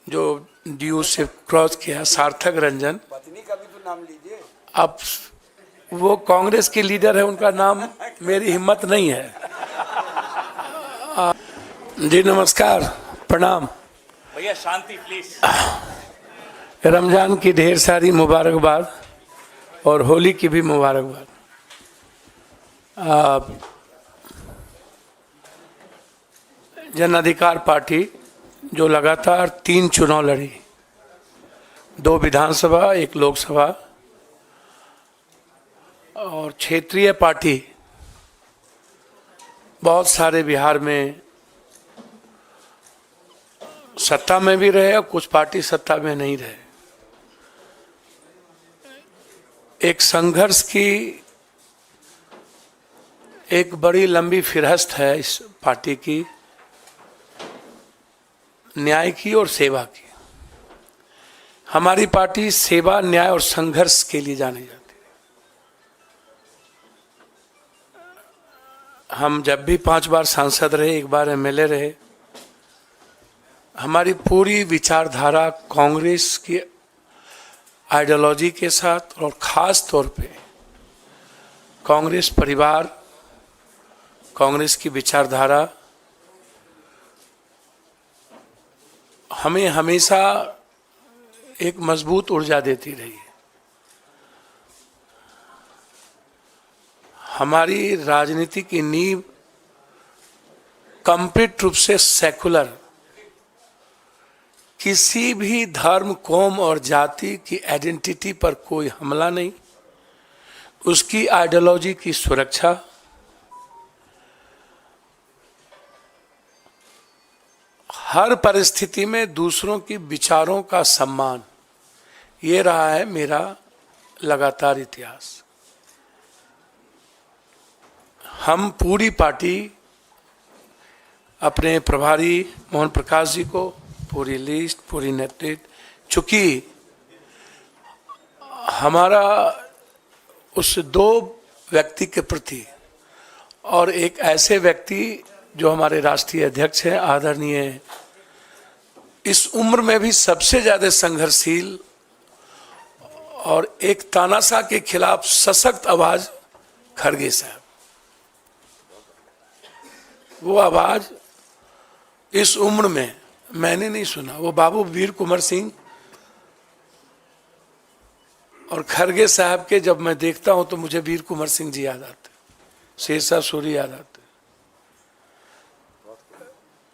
जो ड्यू से क्रॉस किया, सार्थक रंजन। पत्नी का भी तो नाम लीजिए। अब वो कांग्रेस के लीडर है, उनका नाम मेरी हिम्मत नहीं है। जी नमस्कार, प्रणाम भैया, शांति प्लीज। रमजान की ढेर सारी मुबारकबाद और होली की भी मुबारकबाद। जन अधिकार पार्टी जो लगातार 3 चुनाव लड़ी, 2 विधानसभा 1 लोकसभा, और क्षेत्रीय पार्टी बहुत सारे बिहार में सत्ता में भी रहे और कुछ पार्टी सत्ता में नहीं रहे। एक संघर्ष की एक बड़ी लंबी फिरहस्त है इस पार्टी की, न्याय की और सेवा की। हमारी पार्टी सेवा, न्याय और संघर्ष के लिए जानी जाती है। हम जब भी 5 बार सांसद रहे, 1 बार एमएलए रहे, हमारी पूरी विचारधारा कांग्रेस की आइडियोलॉजी के साथ और ख़ास तौर पे कांग्रेस परिवार, कांग्रेस की विचारधारा हमें हमेशा एक मजबूत ऊर्जा देती रही है। हमारी राजनीति की नींव कंप्लीट रूप से सेकुलर, किसी भी धर्म, कौम और जाति की आइडेंटिटी पर कोई हमला नहीं, उसकी आइडियोलॉजी की सुरक्षा, हर परिस्थिति में दूसरों की विचारों का सम्मान, ये रहा है मेरा लगातार इतिहास। हम पूरी पार्टी अपने प्रभारी मोहन प्रकाश जी को, पूरी लिस्ट, पूरी नेतृत्व, चूंकि हमारा उस 2 व्यक्ति के प्रति और एक ऐसे व्यक्ति जो हमारे राष्ट्रीय अध्यक्ष हैं, आदरणीय, इस उम्र में भी सबसे ज्यादा संघर्षशील और एक तानाशाह के खिलाफ सशक्त आवाज खड़गे साहब। वो आवाज इस उम्र में मैंने नहीं सुना। वो बाबू वीर कुंवर सिंह और खड़गे साहब के जब मैं देखता हूं तो मुझे वीर कुंवर सिंह जी याद आते, शेरशाह सूरी याद आते।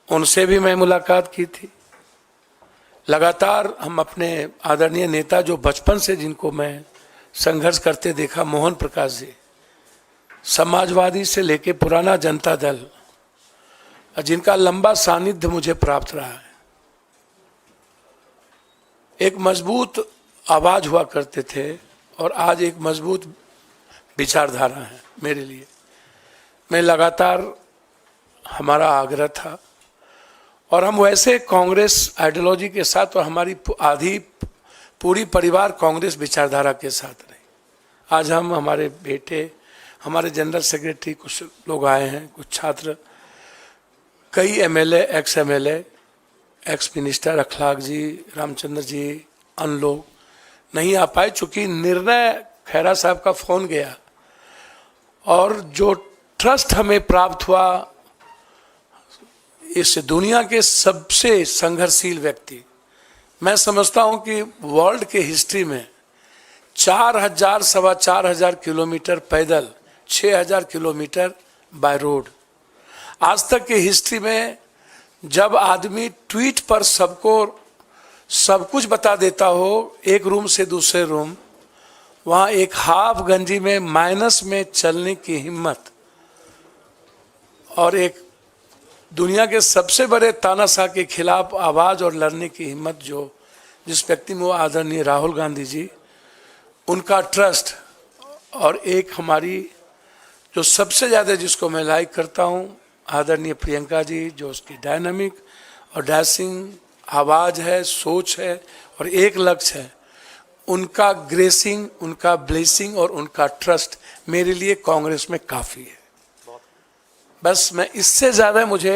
उनसे भी मैं मुलाकात की थी। लगातार हम अपने आदरणीय नेता जो बचपन से जिनको मैं संघर्ष करते देखा, मोहन प्रकाश जी, समाजवादी से लेके पुराना जनता दल, जिनका लंबा सानिध्य मुझे प्राप्त रहा है, एक मजबूत आवाज हुआ करते थे और आज एक मजबूत विचारधारा है मेरे लिए। मैं लगातार, हमारा आग्रह था और हम वैसे कांग्रेस आइडियोलॉजी के साथ और हमारी आधी पूरी परिवार कांग्रेस विचारधारा के साथ रहे। आज हम, हमारे बेटे, हमारे जनरल सेक्रेटरी, कुछ लोग आए हैं, कुछ छात्र, कई MLA, ex MLA, ex minister अखलाक जी, रामचंद्र जी, अन्य लोग नहीं आ पाए चूंकि निर्णय खैरा साहब का फोन गया और जो ट्रस्ट हमें प्राप्त हुआ इस दुनिया के सबसे संघर्षशील व्यक्ति, मैं समझता हूं कि वर्ल्ड के हिस्ट्री में 4,000 सवा 4,000 किलोमीटर पैदल, 6,000 किलोमीटर बाय रोड, आज तक की हिस्ट्री में जब आदमी ट्वीट पर सबको सब कुछ बता देता हो, एक रूम से दूसरे रूम, वहां एक हाफ गंजी में माइनस में चलने की हिम्मत और एक दुनिया के सबसे बड़े तानाशाह के खिलाफ आवाज और लड़ने की हिम्मत जो जिस व्यक्ति में, वो आदरणीय राहुल गांधी जी, उनका ट्रस्ट, और एक हमारी जो सबसे ज्यादा जिसको मैं लाइक करता हूं, आदरणीय प्रियंका जी, जो उसकी डायनामिक और डैशिंग आवाज है, सोच है और एक लक्ष्य है, उनका ग्रेसिंग, उनका ब्लेसिंग और उनका ट्रस्ट मेरे लिए कांग्रेस में काफी है। बस मैं इससे ज्यादा मुझे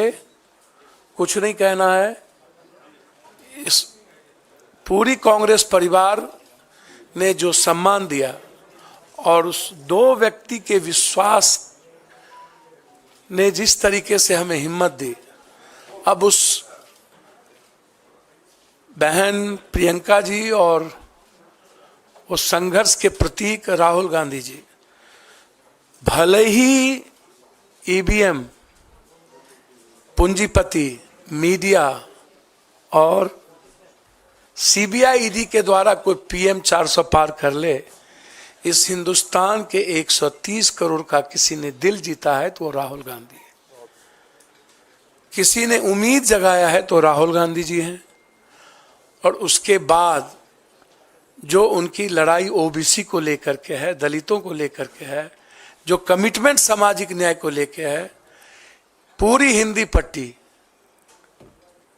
कुछ नहीं कहना है। पूरी कांग्रेस परिवार ने जो सम्मान दिया और उस दो व्यक्ति के विश्वास ने जिस तरीके से हमें हिम्मत दी, अब उस बहन प्रियंका जी और उस संघर्ष के प्रतीक राहुल गांधी जी, भले ही ईवीएम, पूंजीपति, मीडिया और सीबीआई ईडी के द्वारा कोई पीएम 400 पार कर ले, इस हिंदुस्तान के 130 करोड़ का किसी ने दिल जीता है तो वो राहुल गांधी है। किसी ने उम्मीद जगाया है तो राहुल गांधी जी हैं। और उसके बाद जो उनकी लड़ाई ओबीसी को लेकर के है, दलितों को लेकर के है, जो कमिटमेंट सामाजिक न्याय को लेकर है, पूरी हिंदी पट्टी,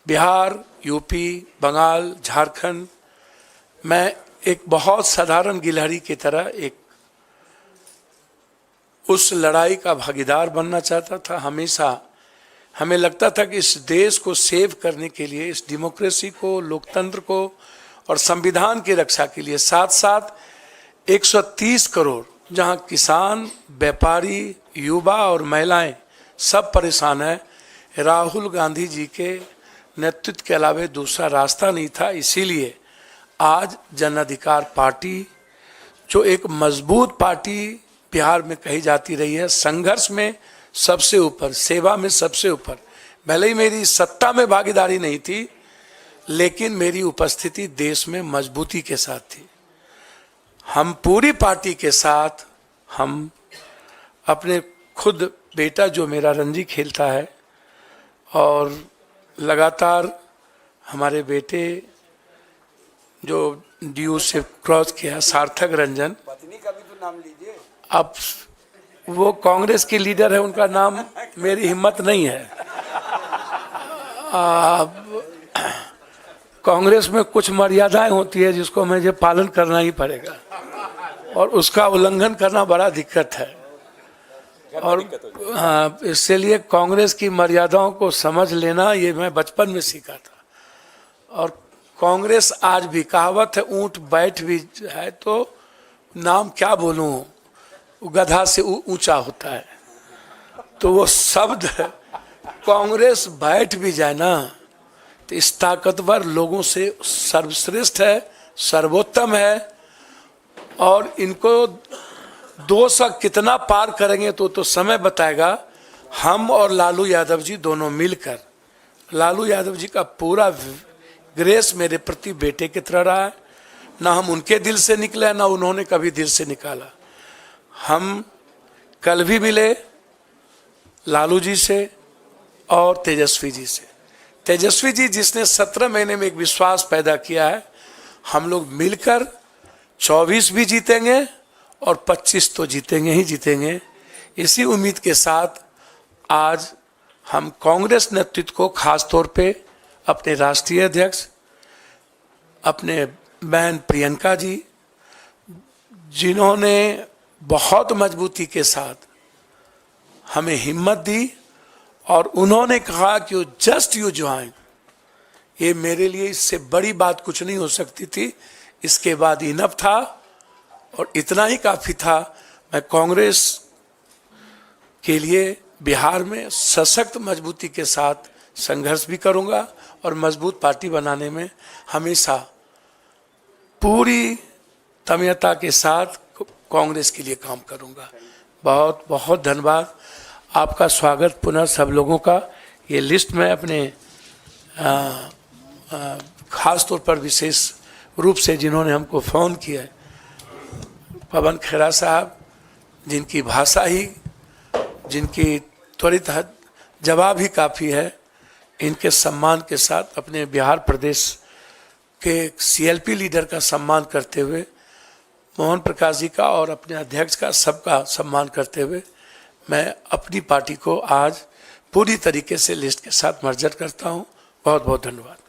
बिहार, यूपी, बंगाल, झारखंड, मैं एक बहुत साधारण गिलहरी की तरह एक उस लड़ाई का भागीदार बनना चाहता था। हमेशा हमें लगता था कि इस देश को सेव करने के लिए, इस डेमोक्रेसी को, लोकतंत्र को और संविधान की रक्षा के लिए साथ साथ 130 करोड़, जहां किसान, व्यापारी, युवा और महिलाएं सब परेशान है, राहुल गांधी जी के नेतृत्व के अलावा दूसरा रास्ता नहीं था। इसीलिए आज जन अधिकार पार्टी, जो एक मजबूत पार्टी बिहार में कही जाती रही है, संघर्ष में सबसे ऊपर, सेवा में सबसे ऊपर, भले ही मेरी सत्ता में भागीदारी नहीं थी, लेकिन मेरी उपस्थिति देश में मजबूती के साथ थी। हम पूरी पार्टी के साथ, हम अपने खुद बेटा जो मेरा रणजी खेलता है और लगातार हमारे बेटे जो डीयू से क्रॉस किया, सार्थक रंजन, पत्नी का भी तो नाम लीजिए। अब वो कांग्रेस की लीडर है, उनका नाम मेरी हिम्मत नहीं है। कांग्रेस में कुछ मर्यादाएं होती है जिसको मुझे पालन करना ही पड़ेगा और उसका उल्लंघन करना बड़ा दिक्कत है। और हाँ, इसलिए कांग्रेस की मर्यादाओं को समझ लेना ये मैं बचपन में सीखा था। और कांग्रेस आज भी, कहावत है, ऊंट बैठ भी है तो नाम क्या बोलूं, गधा से ऊंचा होता है। तो वो शब्द कांग्रेस बैठ भी जाए ना तो इस ताकतवर लोगों से सर्वश्रेष्ठ है, सर्वोत्तम है। और इनको 200 कितना पार करेंगे तो समय बताएगा। हम और लालू यादव जी दोनों मिलकर, लालू यादव जी का पूरा ग्रेस मेरे प्रति बेटे की तरह रहा है। ना हम उनके दिल से निकले, ना उन्होंने कभी दिल से निकाला। हम कल भी मिले लालू जी से और तेजस्वी जी से। तेजस्वी जी जिसने 17 महीने में एक विश्वास पैदा किया है, हम लोग मिलकर 24 भी जीतेंगे और 25 तो जीतेंगे ही जीतेंगे। इसी उम्मीद के साथ आज हम कांग्रेस नेतृत्व को, खास तौर पे अपने राष्ट्रीय अध्यक्ष, अपने बहन प्रियंका जी, जिन्होंने बहुत मजबूती के साथ हमें हिम्मत दी और उन्होंने कहा कि जस्ट यू ज्वाइन, ये मेरे लिए इससे बड़ी बात कुछ नहीं हो सकती थी। इसके बाद इनफ था और इतना ही काफ़ी था। मैं कांग्रेस के लिए बिहार में सशक्त मजबूती के साथ संघर्ष भी करूंगा और मजबूत पार्टी बनाने में हमेशा पूरी तन्मयता के साथ कांग्रेस के लिए काम करूंगा। बहुत बहुत धन्यवाद। आपका स्वागत पुनः सब लोगों का। ये लिस्ट में अपने खास तौर पर विशेष रूप से जिन्होंने हमको फ़ोन किया है, पवन खेरा साहब, जिनकी भाषा ही, जिनकी त्वरित जवाब ही काफ़ी है, इनके सम्मान के साथ अपने बिहार प्रदेश के सीएलपी लीडर का सम्मान करते हुए, मोहन प्रकाश जी का और अपने अध्यक्ष का, सबका सम्मान करते हुए मैं अपनी पार्टी को आज पूरी तरीके से लिस्ट के साथ मर्जर करता हूं। बहुत बहुत धन्यवाद।